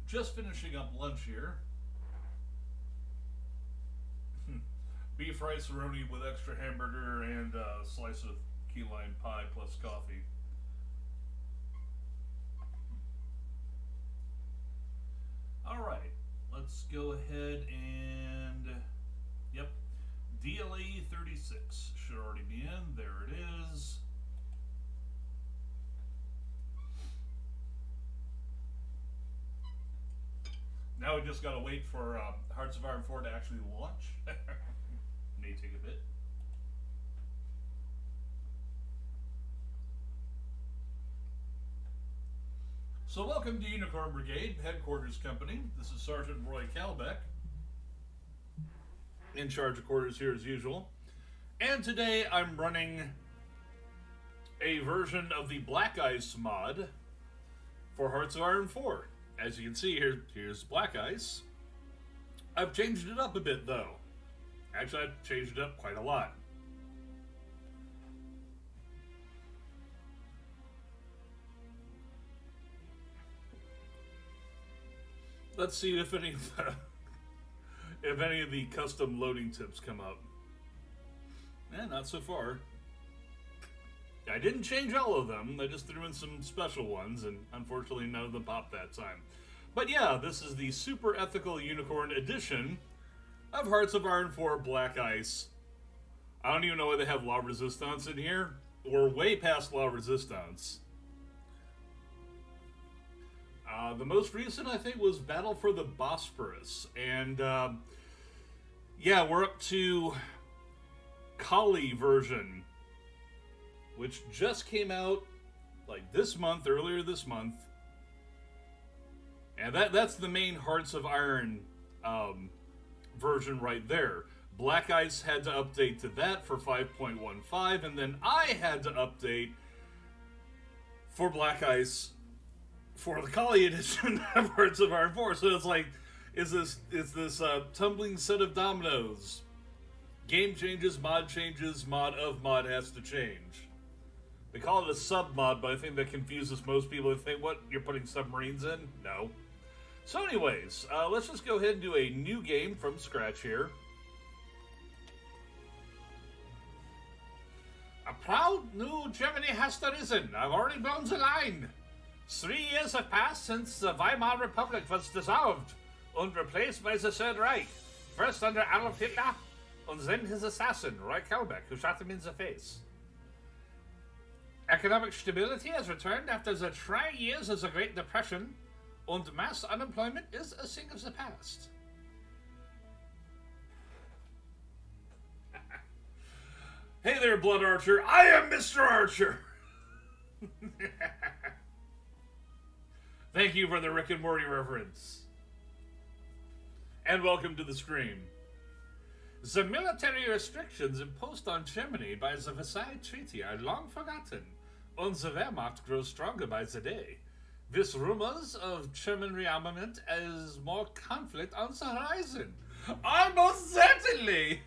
Just finishing up lunch here. Beef rice-a-roni with extra hamburger and a slice of key lime pie plus coffee. Alright, let's go ahead and... Yep, DLE 36 should already be in. There it is. Now we just gotta wait for Hearts of Iron 4 to actually launch. May take a bit. So welcome to Unicorn Brigade, Headquarters Company. This is Sergeant Roy Calbeck, in charge of quarters here as usual. And today I'm running a version of the Black Ice mod for Hearts of Iron 4. As you can see, here's Black Ice. I've changed it up a bit, though. Actually, I've changed it up quite a lot. Let's see if any of the custom loading tips come up. Not so far. I didn't change all of them. I just threw in some special ones, and unfortunately none of them popped that time. But yeah, this is the Super Ethical Unicorn edition of Hearts of Iron 4 Black Ice. I don't even know why they have La Resistance in here. We're way past La Resistance. The most recent, I think, was Battle for the Bosporus. And, yeah, we're up to Kali version, which just came out like this month, earlier this month. And that's the main Hearts of Iron version right there. Black Ice had to update to that for 5.15, and then I had to update for Black Ice for the Kali edition of Hearts of Iron 4. So it's like, is this tumbling set of dominoes. Game changes, mod of mod has to change. They call it a sub-mod, but I think that confuses most people. They think, what, you're putting submarines in? No. So anyways, let's just go ahead and do a new game from scratch here. A proud new Germany has arisen. I've already blown the line. 3 years have passed since the Weimar Republic was dissolved and replaced by the Third Reich. First under Adolf Hitler, and then his assassin, Roy Calbeck, who shot him in the face. Economic stability has returned after the trying years of the Great Depression, and mass unemployment is a thing of the past. Hey there, Blood Archer. I am Mr. Archer. Thank you for the Rick and Morty reference. And welcome to the stream. The military restrictions imposed on Germany by the Versailles Treaty are long forgotten, and the Wehrmacht grows stronger by the day. With rumors of German rearmament as more conflict on the horizon. Almost certainly!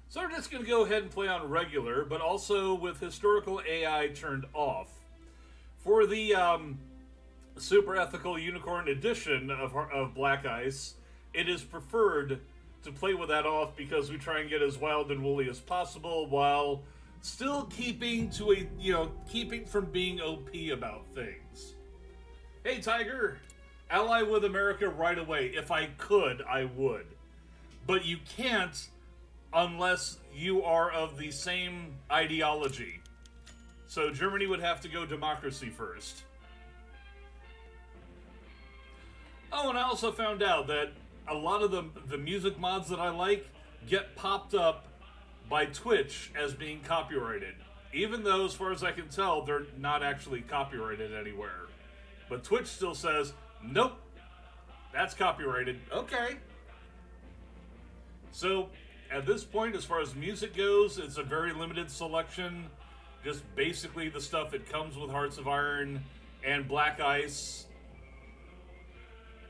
So we're just going to go ahead and play on regular, but also with historical AI turned off. For the Super Ethical Unicorn edition of Black Ice, it is preferred to play with that off because we try and get as wild and woolly as possible while still keeping to a, keeping from being OP about things. Hey, Tiger! Ally with America right away. If I could, I would. But you can't unless you are of the same ideology. So Germany would have to go democracy first. Oh, and I also found out that a lot of the music mods that I like get popped up by Twitch as being copyrighted. Even though, as far as I can tell, they're not actually copyrighted anywhere. But Twitch still says, nope, that's copyrighted. Okay. So, at this point, as far as music goes, it's a very limited selection. Just basically the stuff that comes with Hearts of Iron and Black Ice.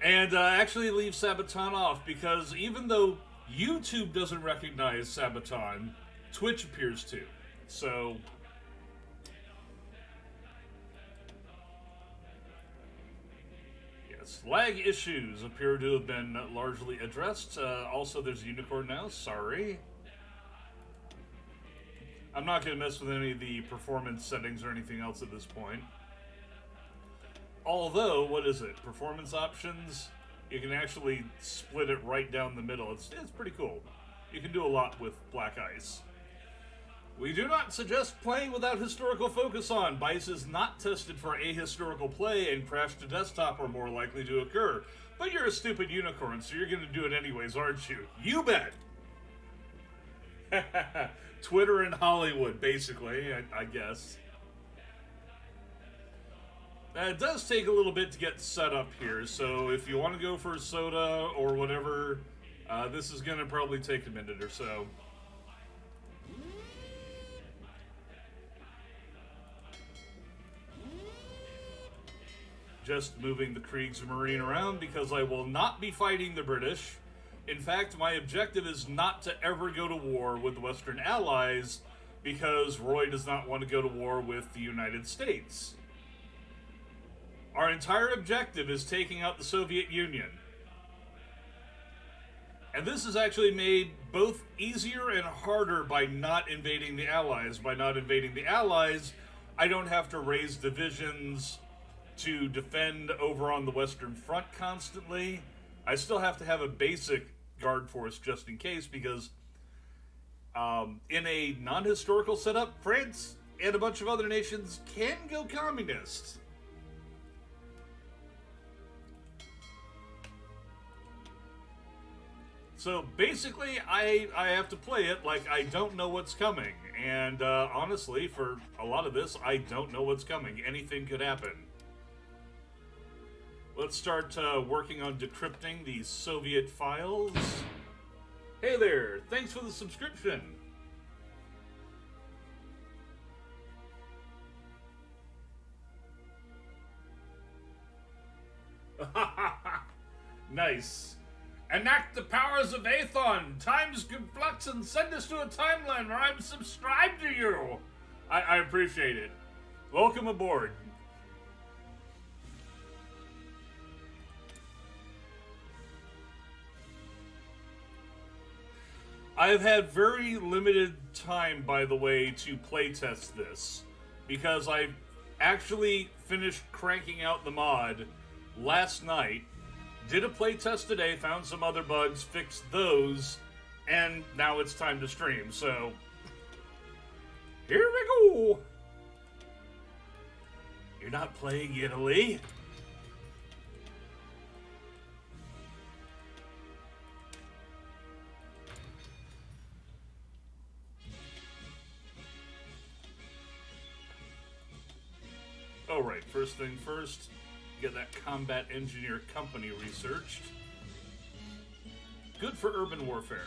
And actually leave Sabaton off, because even though YouTube doesn't recognize Sabaton, Twitch appears to. So, Yes, lag issues appear to have been largely addressed. Also, there's a unicorn now. Sorry. I'm not going to mess with any of the performance settings or anything else at this point. Although, what is it? Performance options? You can actually split it right down the middle. It's pretty cool. You can do a lot with Black Ice. We do not suggest playing without historical focus on. BICE is not tested for ahistorical play, and crash to desktop are more likely to occur. But you're a stupid unicorn, so you're going to do it anyways, aren't you? You bet! Twitter in Hollywood, basically, I guess. It does take a little bit to get set up here, so if you want to go for a soda or whatever, this is going to probably take a minute or so. Just moving the Kriegsmarine around because I will not be fighting the British. In fact, my objective is not to ever go to war with Western allies because Roy does not want to go to war with the United States. Our entire objective is taking out the Soviet Union. And this is actually made both easier and harder by not invading the Allies. By not invading the Allies, I don't have to raise divisions to defend over on the Western Front constantly. I still have to have a basic guard force just in case, because in a non-historical setup, France and a bunch of other nations can go communist. So basically, I have to play it like I don't know what's coming. And honestly, for a lot of this, I don't know what's coming. Anything could happen. Let's start working on decrypting these Soviet files. Hey there, thanks for the subscription. Nice. Enact the powers of Aethon. Times can flux and send us to a timeline where I'm subscribed to you. I appreciate it. Welcome aboard. I've had very limited time, by the way, to playtest this, because I actually finished cranking out the mod last night, did a playtest today, found some other bugs, fixed those, and now it's time to stream, so here we go! You're not playing Italy? Alright, first thing first, get that combat engineer company researched. Good for urban warfare.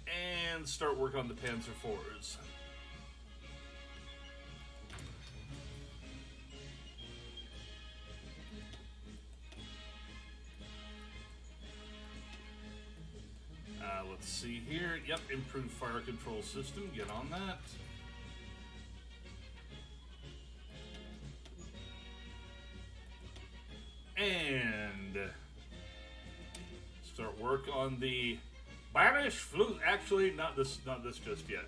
And start work on the Panzer IVs. Let's see here. Yep, improved fire control system. Get on that. And start work on the Banish flute. Actually, not this just yet.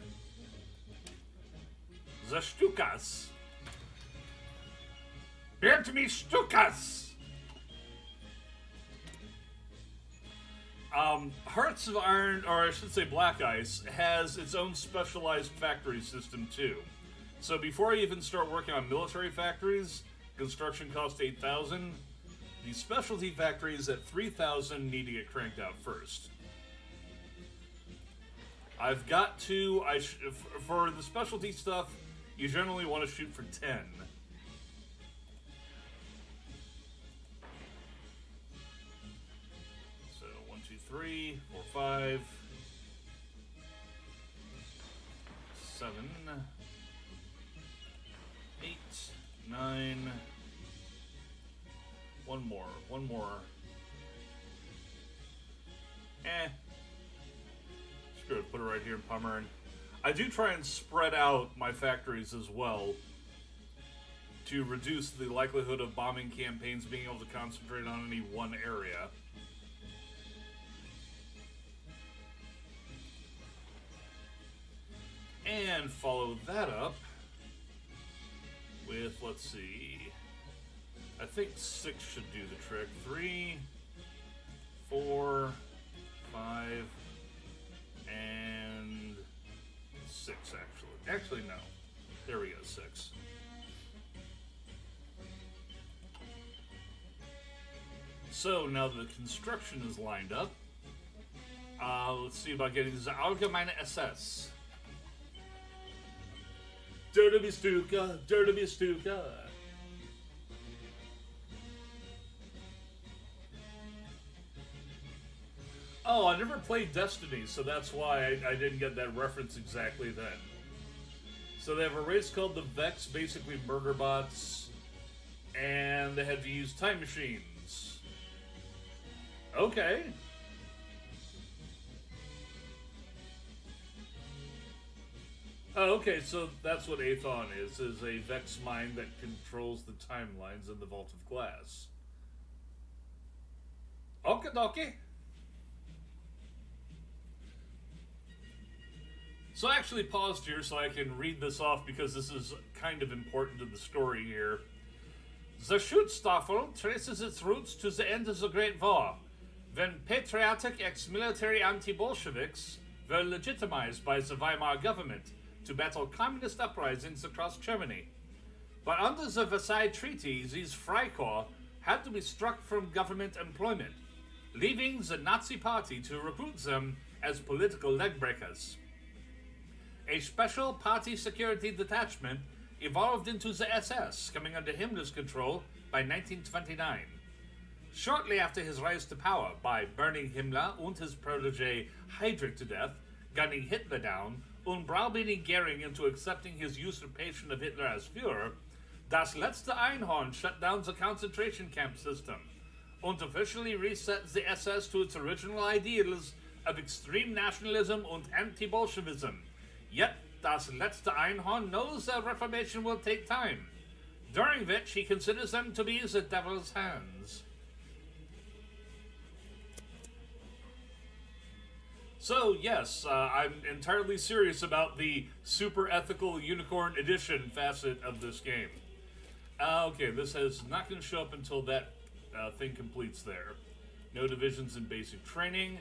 The Stukas. Build me Stukas. Hearts of Iron, or I should say Black Ice, has its own specialized factory system too. So before I even start working on military factories, construction costs 8,000. The specialty factories at 3,000 need to get cranked out first. I've got to, for the specialty stuff, you generally want to shoot for 10. So 1, 2, 3, 4, 5, 7, 8, 9. One more. Screw it, put it right here in Pommern. I do try and spread out my factories as well. to reduce the likelihood of bombing campaigns being able to concentrate on any one area. And follow that up with, let's see, I think 6 should do the trick. 3, 4, 5, and 6, actually. Actually, no. There we go, 6. So, now that the construction is lined up, let's see about getting the Allgemeine SS. Dirty Stuka, Dirty Stuka. Oh, I never played Destiny, so that's why I didn't get that reference exactly then. So they have a race called the Vex, basically murder bots, and they had to use time machines. Okay. Oh, okay, so that's what Aethon is a Vex mind that controls the timelines in the Vault of Glass. Okie dokie. So I actually paused here so I can read this off because this is kind of important to the story here. The Schutzstaffel traces its roots to the end of the Great War, when patriotic ex-military anti-Bolsheviks were legitimized by the Weimar government to battle communist uprisings across Germany. But under the Versailles Treaty, these Freikorps had to be struck from government employment, leaving the Nazi Party to recruit them as political legbreakers. A special party security detachment evolved into the SS, coming under Himmler's control by 1929. Shortly after his rise to power by burning Himmler and his protege Heydrich to death, gunning Hitler down, and browbeating Goering into accepting his usurpation of Hitler as Führer, Das letzte Einhorn shut down the concentration camp system and officially reset the SS to its original ideals of extreme nationalism and anti-Bolshevism. Yet, Das letzte Einhorn knows that reformation will take time, during which he considers them to be the devil's hands. So, yes, I'm entirely serious about the super ethical unicorn edition facet of this game. Okay, this is not going to show up until that thing completes there. No divisions in basic training.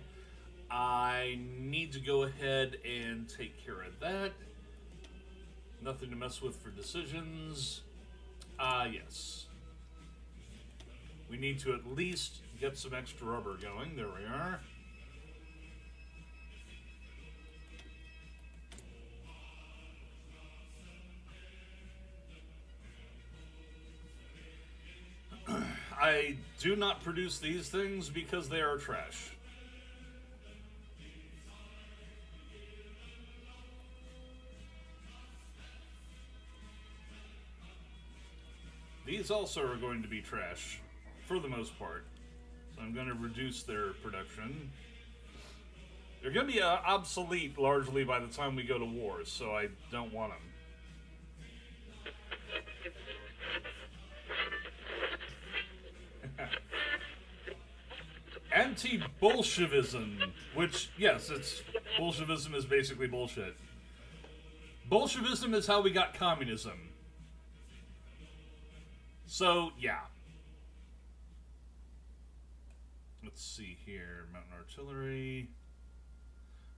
I need to go ahead and take care of that. Nothing to mess with for decisions. Yes. We need to at least get some extra rubber going. There we are. I do not produce these things because they are trash. These also are going to be trash, for the most part. So I'm going to reduce their production. They're going to be obsolete largely by the time we go to war, so I don't want them. Anti-Bolshevism, which, yes, Bolshevism is basically bullshit. Bolshevism is how we got communism. So, yeah. Let's see here. Mountain artillery.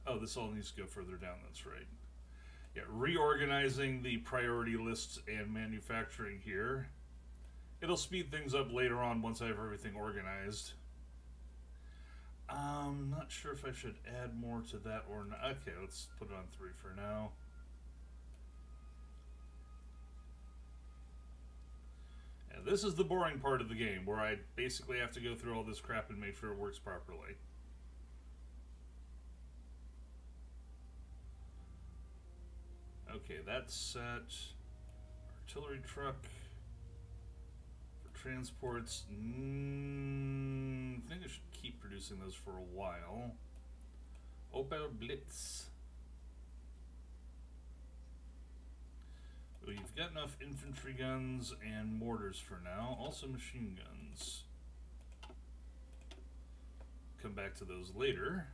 Oh, this all needs to go further down, that's right. Yeah, reorganizing the priority lists and manufacturing here. It'll speed things up later on once I have everything organized. I'm not sure if I should add more to that or not. Okay, let's put it on 3 for now. Yeah, this is the boring part of the game, where I basically have to go through all this crap and make sure it works properly. Okay, that's set. Artillery truck. For transports, I think I should keep producing those for a while. Opel Blitz. We've got enough infantry guns and mortars for now. Also machine guns. Come back to those later.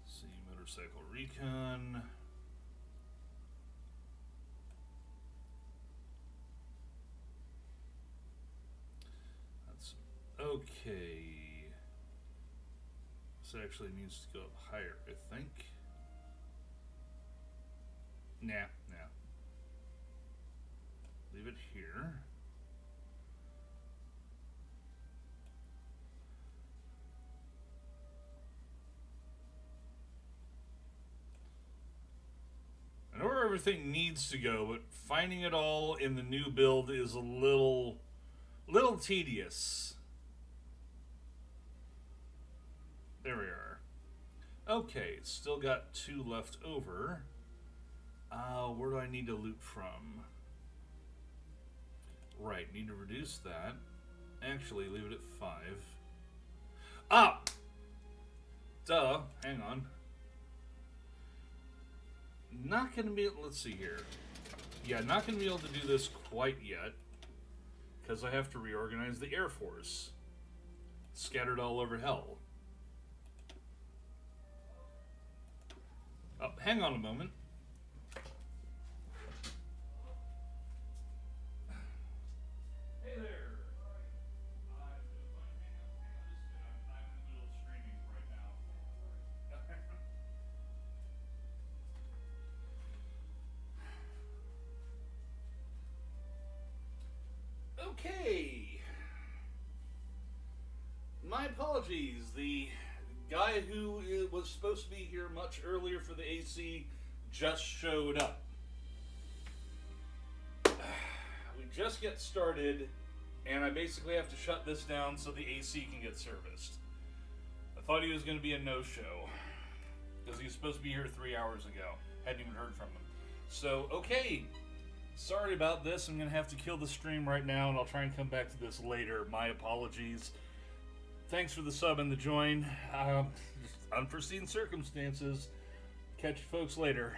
See, motorcycle recon. That's okay. This actually needs to go up higher, I think. Nah. Leave it here. I know where everything needs to go, but finding it all in the new build is a little tedious. There we are. Okay, still got 2 left over. Where do I need to loot from? Right, need to reduce that. Actually, leave it at 5. Ah! Duh, hang on. Not gonna be, let's see here. Yeah, not gonna be able to do this quite yet, because I have to reorganize the Air Force. Scattered all over hell. Oh, hang on a moment. Hey there. I'm in the middle of streaming right now. Okay. My apologies. The guy who was supposed to be here much earlier for the AC just showed up. We just get started, and I basically have to shut this down so the AC can get serviced. I thought he was going to be a no-show, because he was supposed to be here 3 hours ago. Hadn't even heard from him. So, okay. Sorry about this. I'm going to have to kill the stream right now, and I'll try and come back to this later. My apologies. Thanks for the sub and the join. Unforeseen circumstances. Catch you folks later.